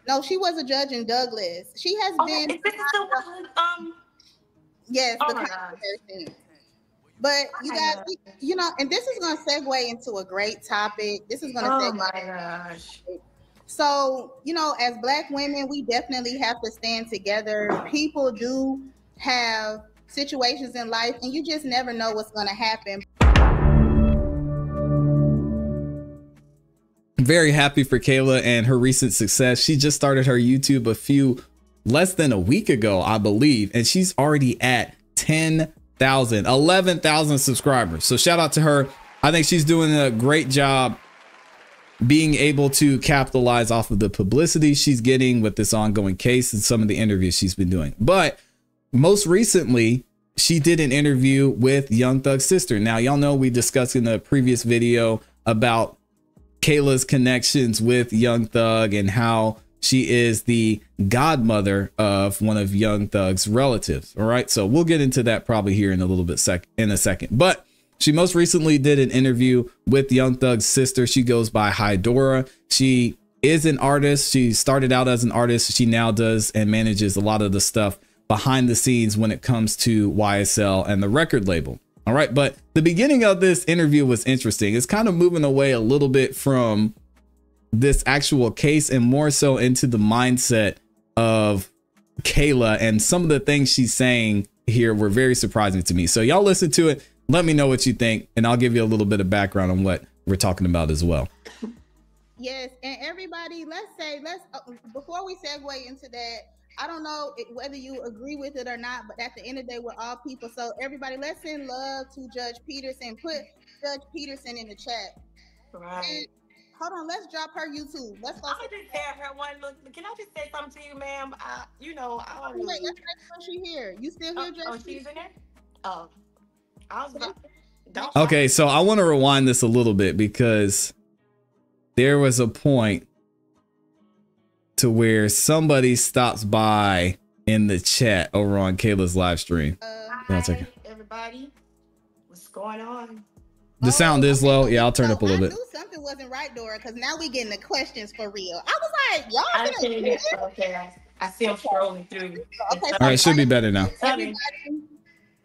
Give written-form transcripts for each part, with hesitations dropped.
No, she was a judge in Douglas. She has been. Is this the one? Yes, oh the my kind of gosh. person. But you guys, you know, and this is going to segue into a great topic. This is going to Oh segue. my gosh. So, you know, as Black women, we definitely have to stand together. People do have situations in life, and you just never know what's going to happen. Very happy for Kayla and her recent success. She just started her YouTube less than a week ago, I believe, and she's already at 11,000 subscribers. So shout out to her. I think she's doing a great job being able to capitalize off of the publicity she's getting with this ongoing case and some of the interviews she's been doing. But most recently, she did an interview with Young Thug's sister. Now, y'all know we discussed in the previous video about Kayla's connections with Young Thug and how she is the godmother of one of Young Thug's relatives. All right, so we'll get into that probably here in a little bit in a second. But she most recently did an interview with Young Thug's sister. She goes by Hydora. She is an artist. She started out as an artist. She now does and manages a lot of the stuff behind the scenes when it comes to YSL and the record label. All right, but the beginning of this interview was interesting. It's kind of moving away a little bit from this actual case and more so into the mindset of Kayla, and some of the things she's saying here were very surprising to me. So y'all listen to it. Let me know what you think, and I'll give you a little bit of background on what we're talking about as well. Yes, and everybody, before we segue into that, I don't know whether you agree with it or not, but at the end of the day, we're all people. So everybody, let's send love to Judge Peterson. Put Judge Peterson in the chat. Right. And hold on, let's drop her YouTube. Let's go. I just tell her one look. Can I just say something to you, ma'am? I don't Wait, let's make sure she's here. You still here, Judge? Oh, she's in there? Oh. I was okay, so I want to rewind this a little bit because there was a point to where somebody stops by in the chat over on Kayla's live stream. Hi, everybody. What's going on? The sound is low. Yeah, I'll turn it up a little bit. I knew something wasn't right, Dora, because now we getting the questions for real. I was like, y'all. Okay, I see them scrolling through. Okay, all right, should be better now. Everybody,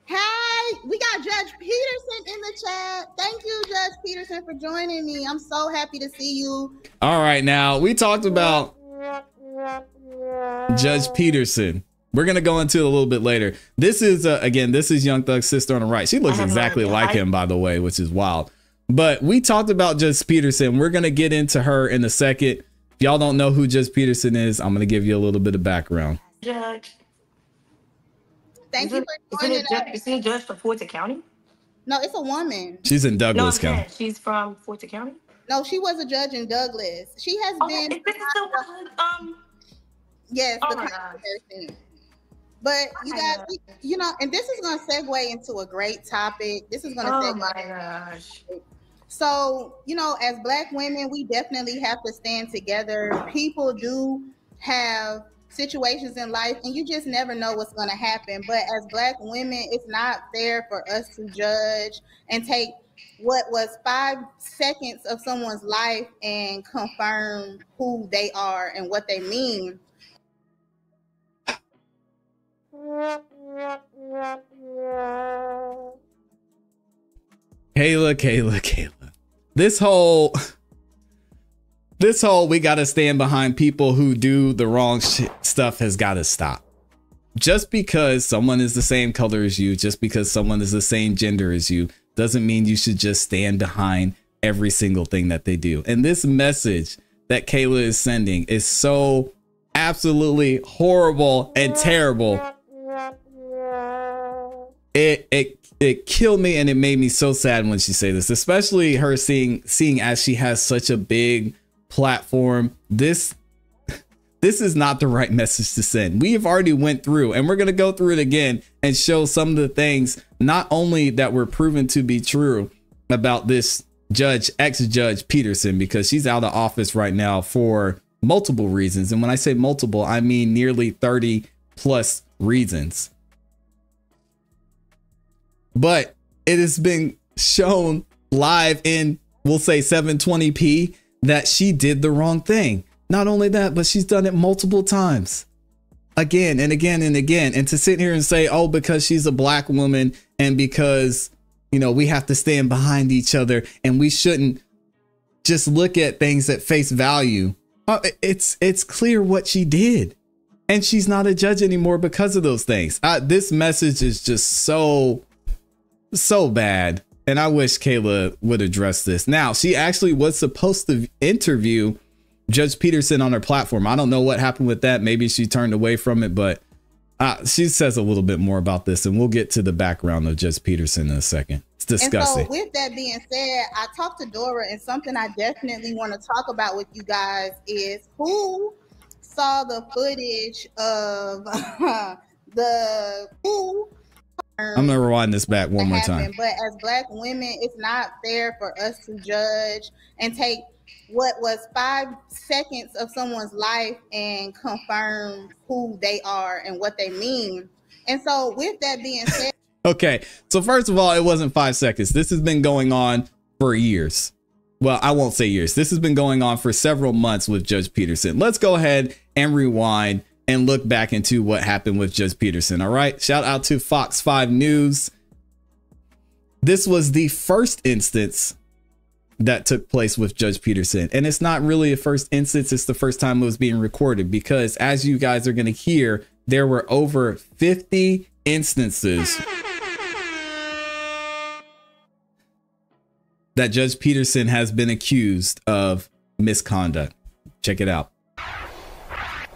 hi, we got Judge Peterson in the chat. Thank you, Judge Peterson, for joining me. I'm so happy to see you. All right, now we talked about Judge Peterson. We're gonna go into it a little bit later. This is again, this is Young Thug's sister on the right. She looks exactly like him, by the way, which is wild. But we talked about Judge Peterson. We're gonna get into her in a second. If y'all don't know who Judge Peterson is, I'm gonna give you a little bit of background. Judge. Thank you for joining us. Is he a judge for Fulton County? No, it's a woman. She's in Douglas County. She's from Fulton County? No, she was a judge in Douglas. She has been. Is this the one? Yes, the kind of person. But you guys, you know, and this is going to segue into a great topic. This is going to segue. Oh my gosh. So, you know, as Black women, we definitely have to stand together. People do have situations in life, and you just never know what's going to happen. But as Black women, it's not fair for us to judge and take what was 5 seconds of someone's life and confirm who they are and what they mean. Kayla. This whole we got to stand behind people who do the wrong stuff has got to stop. Just because someone is the same color as you, just because someone is the same gender as you, doesn't mean you should just stand behind every single thing that they do. And this message that Kayla is sending is so absolutely horrible and terrible. It killed me, and it made me so sad when she said this, especially her seeing as she has such a big platform. This is not the right message to send. We have already went through, and we're going to go through it again and show some of the things not only that were proven to be true about this ex-judge Peterson, because she's out of office right now for multiple reasons. And when I say multiple, I mean nearly 30 plus reasons. But it has been shown live in, we'll say 720p, that she did the wrong thing. Not only that, but she's done it multiple times. Again and again and again. And to sit here and say, oh, because she's a black woman and because, you know, we have to stand behind each other and we shouldn't just look at things at face value. It's clear what she did. And she's not a judge anymore because of those things. This message is just so bad. And I wish Kayla would address this. Now, she actually was supposed to interview Judge Peterson on her platform. I don't know what happened with that. Maybe she turned away from it, but she says a little bit more about this, and we'll get to the background of Judge Peterson in a second. It's disgusting. And so with that being said, I talked to Dora, and something I definitely want to talk about with you guys is who saw the footage of I'm gonna rewind this back one more time. But as black women, it's not fair for us to judge and take what was 5 seconds of someone's life and confirm who they are and what they mean. And so with that being said, okay, so first of all, it wasn't 5 seconds. This has been going on for years. Well, I won't say years. This has been going on for several months with Judge Peterson. Let's go ahead and rewind and look back into what happened with Judge Peterson. All right. Shout out to Fox 5 News. This was the first instance that took place with Judge Peterson. And it's not really a first instance. It's the first time it was being recorded, because as you guys are going to hear, there were over 50 instances that Judge Peterson has been accused of misconduct. Check it out.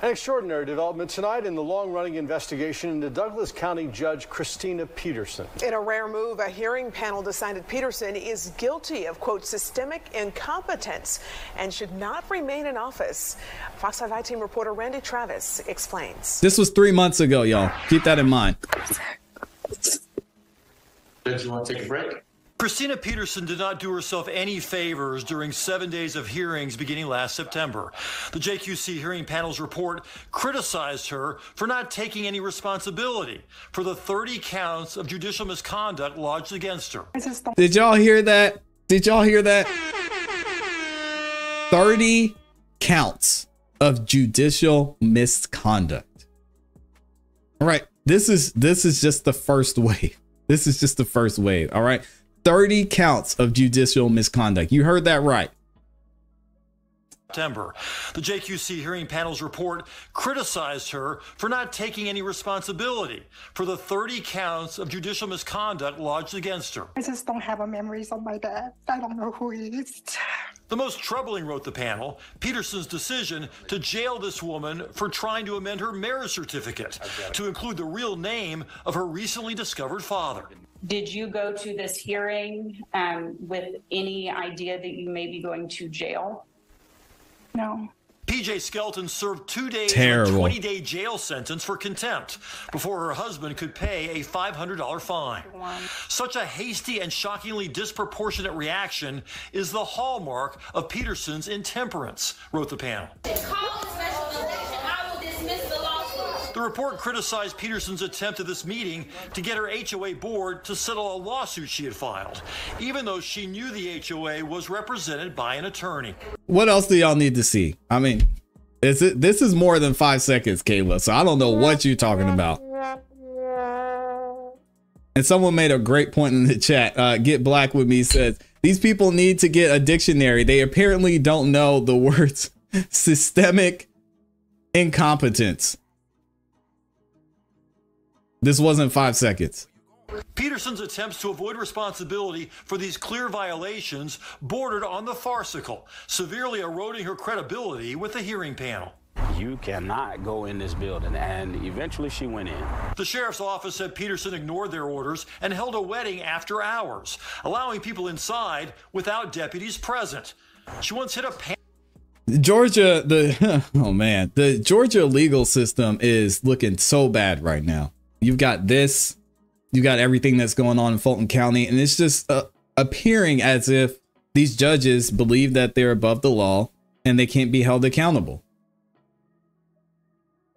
An extraordinary development tonight in the long-running investigation into Douglas County Judge Christina Peterson. In a rare move, a hearing panel decided Peterson is guilty of, quote, systemic incompetence and should not remain in office. Fox 5 I-Team reporter Randy Travis explains. This was 3 months ago, y'all. Keep that in mind. Judge, you want to take a break? Christina Peterson did not do herself any favors during 7 days of hearings beginning last September. The JQC hearing panel's report criticized her for not taking any responsibility for the 30 counts of judicial misconduct lodged against her. Did y'all hear that? Did y'all hear that? 30 counts of judicial misconduct. All right, this is just the first wave. This is just the first wave. All right. 30 counts of judicial misconduct. You heard that right. September. The JQC hearing panel's report criticized her for not taking any responsibility for the 30 counts of judicial misconduct lodged against her. I just don't have memories of my dad. I don't know who he is. The most troubling, wrote the panel, Peterson's decision to jail this woman for trying to amend her marriage certificate to include the real name of her recently discovered father. Did you go to this hearing with any idea that you may be going to jail? No. PJ Skelton served 2 days Terrible. of a 20-day jail sentence for contempt before her husband could pay a $500 fine. Such a hasty and shockingly disproportionate reaction is the hallmark of Peterson's intemperance, wrote the panel. The report criticized Peterson's attempt at this meeting to get her HOA board to settle a lawsuit she had filed, even though she knew the HOA was represented by an attorney. What else do y'all need to see? I mean, this is more than 5 seconds, Kayla, so I don't know what you're talking about. And someone made a great point in the chat. Get Black With Me says, these people need to get a dictionary. They apparently don't know the words systemic incompetence. This wasn't 5 seconds. Peterson's attempts to avoid responsibility for these clear violations bordered on the farcical, severely eroding her credibility with the hearing panel. You cannot go in this building, and eventually she went in. The sheriff's office said Peterson ignored their orders and held a wedding after hours, allowing people inside without deputies present. She once hit a Georgia, the Georgia legal system is looking so bad right now. You've got this, you got everything that's going on in Fulton County, and it's just appearing as if these judges believe that they're above the law and they can't be held accountable.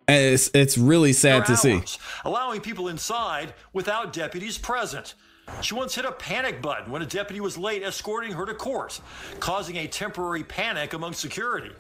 And it's really sad to see. Allowing people inside without deputies present. She once hit a panic button when a deputy was late escorting her to court, causing a temporary panic among security.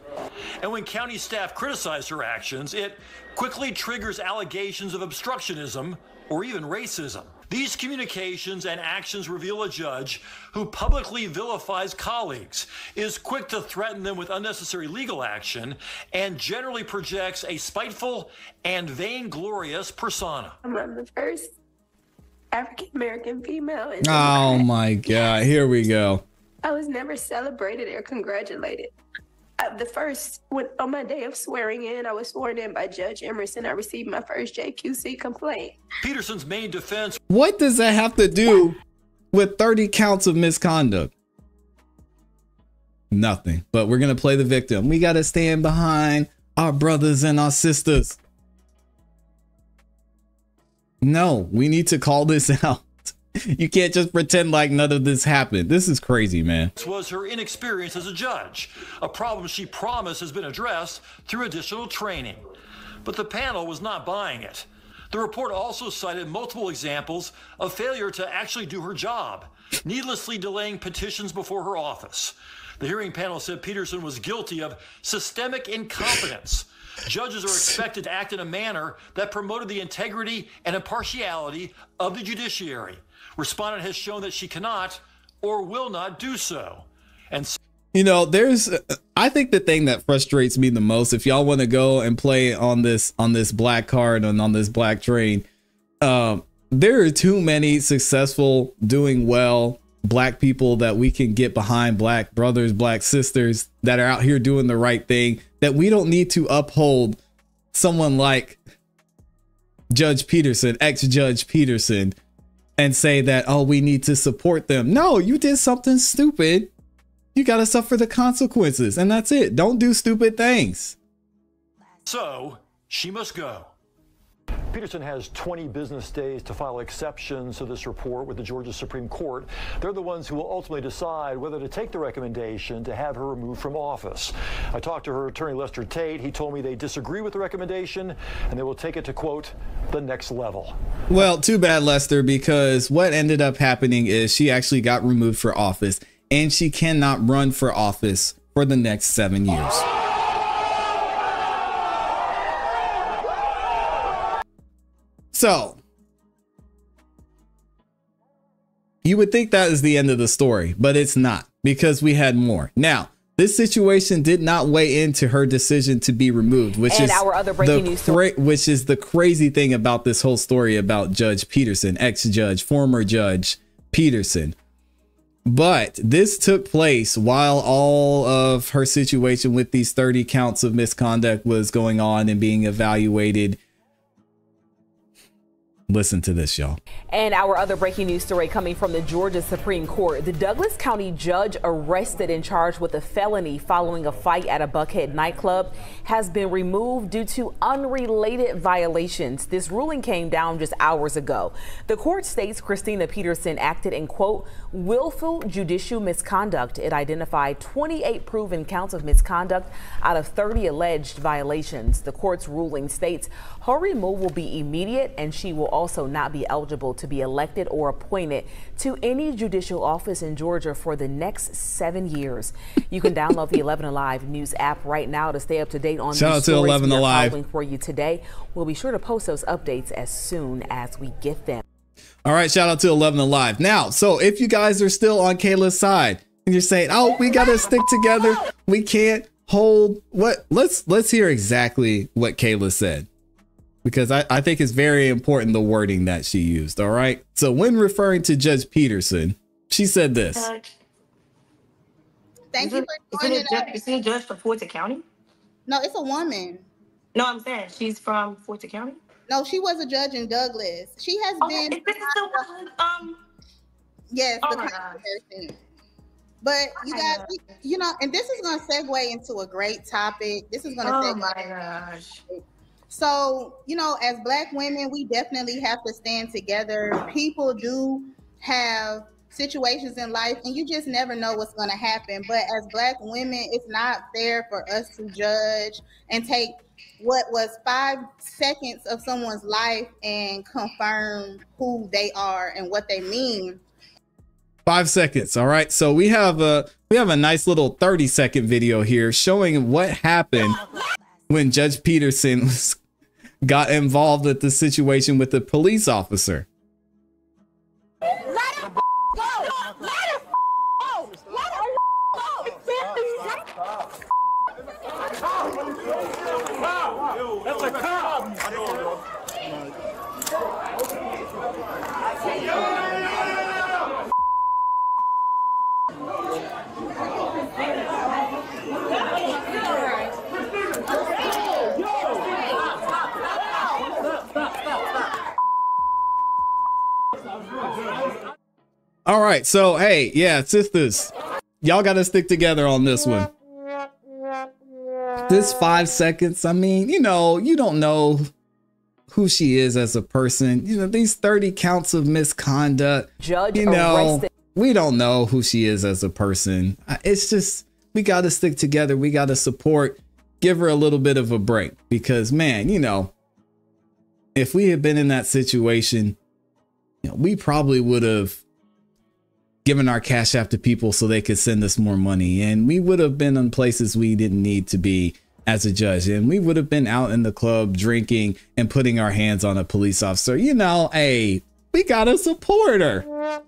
And when county staff criticize her actions, it quickly triggers allegations of obstructionism or even racism. These communications and actions reveal a judge who publicly vilifies colleagues, is quick to threaten them with unnecessary legal action, and generally projects a spiteful and vainglorious persona. I'm the first African-American female. Oh my God, here we go. I was never celebrated or congratulated. On my day of swearing in, I was sworn in by Judge Emerson. I received my first JQC complaint. Peterson's main defense. What does that have to do with 30 counts of misconduct? Nothing, but we're going to play the victim. We got to stand behind our brothers and our sisters. No, we need to call this out. You can't just pretend like none of this happened. This is crazy, man. This was her inexperience as a judge, a problem she promised has been addressed through additional training. But the panel was not buying it. The report also cited multiple examples of failure to actually do her job, needlessly delaying petitions before her office. The hearing panel said Peterson was guilty of systemic incompetence. Judges are expected to act in a manner that promoted the integrity and impartiality of the judiciary. Respondent has shown that she cannot or will not do so. And you know, I think the thing that frustrates me the most, if y'all want to go and play on this black card and on this black train, there are too many successful, doing well black people that we can get behind, black brothers, black sisters that are out here doing the right thing, that we don't need to uphold someone like Judge Peterson, ex-Judge Peterson, and say that, oh, we need to support them. No, you did something stupid. You got to suffer the consequences, and that's it. Don't do stupid things. So she must go. Peterson has 20 business days to file exceptions to this report with the Georgia Supreme Court. They're the ones who will ultimately decide whether to take the recommendation to have her removed from office. I talked to her attorney, Lester Tate. He told me they disagree with the recommendation and they will take it to, quote, the next level. Well, too bad, Lester, because what ended up happening is she actually got removed for office and she cannot run for office for the next 7 years. So you would think that is the end of the story, but it's not, because we had more. Now, this situation did not weigh into her decision to be removed, which is our other breaking news story, which is the crazy thing about this whole story about Judge Peterson, ex-judge, former Judge Peterson. But this took place while all of her situation with these 30 counts of misconduct was going on and being evaluated. Listen to this, y'all. And our other breaking news story coming from the Georgia Supreme Court. The Douglas County judge arrested and charged with a felony following a fight at a Buckhead nightclub has been removed due to unrelated violations. This ruling came down just hours ago. The court states Christina Peterson acted in, quote, willful judicial misconduct. It identified 28 proven counts of misconduct out of 30 alleged violations. The court's ruling states her removal will be immediate and she will also not be eligible to be elected or appointed to any judicial office in Georgia for the next 7 years. You can download the 11 Alive news app right now to stay up to date on Shout out to 11 Alive for you today. We'll be sure to post those updates as soon as we get them. All right, shout out to 11 Alive. Now, so if you guys are still on Kayla's side and you're saying, oh, we got to stick together, we can't hold what, let's hear exactly what Kayla said, because I think it's very important, the wording that she used. All right. So when referring to Judge Peterson, she said this. Thank you for joining us. Is she a judge for Fulton County? No, it's a woman. No, I'm saying she's from Fulton County. No, she was a judge in Douglas. She has been. Is this the one? Yes, oh the my controversy. But you guys, you know, and this is going to segue into a great topic. This is going to segue. Oh my gosh. So, you know, as Black women, we definitely have to stand together. People do have situations in life and you just never know what's going to happen. But as Black women, it's not fair for us to judge and take what was 5 seconds of someone's life and confirm who they are and what they mean. 5 seconds. All right. So we have a nice little 30-second video here showing what happened when Judge Peterson got involved with the situation with the police officer. Let him go! Let him go! Let him go! That's a cop! All right. So, hey, yeah, sisters, y'all got to stick together on this one. This 5 seconds, I mean, you know, you don't know who she is as a person. You know, these 30 counts of misconduct, Judge you know, arrested. We don't know who she is as a person. It's just, we got to stick together. We got to support, give her a little bit of a break because, man, you know, if we had been in that situation, you know, we probably would have given our Cash App to people so they could send us more money. And we would have been in places we didn't need to be as a judge. And we would have been out in the club drinking and putting our hands on a police officer. You know, hey, we got to support her.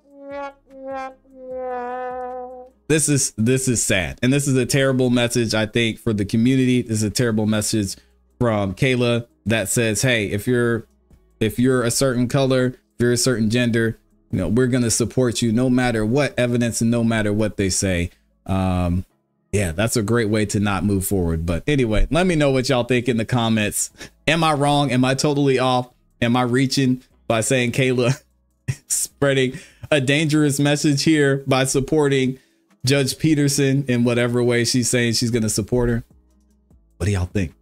This is sad. And this is a terrible message, I think, for the community. This is a terrible message from Kayla that says, hey, if you're a certain color, if you're a certain gender, you know, we're going to support you no matter what evidence and no matter what they say. Yeah, that's a great way to not move forward. But anyway, let me know what y'all think in the comments. Am I wrong? Am I totally off? Am I reaching by saying Kayla spreading a dangerous message here by supporting Judge Peterson in whatever way she's saying she's going to support her? What do y'all think?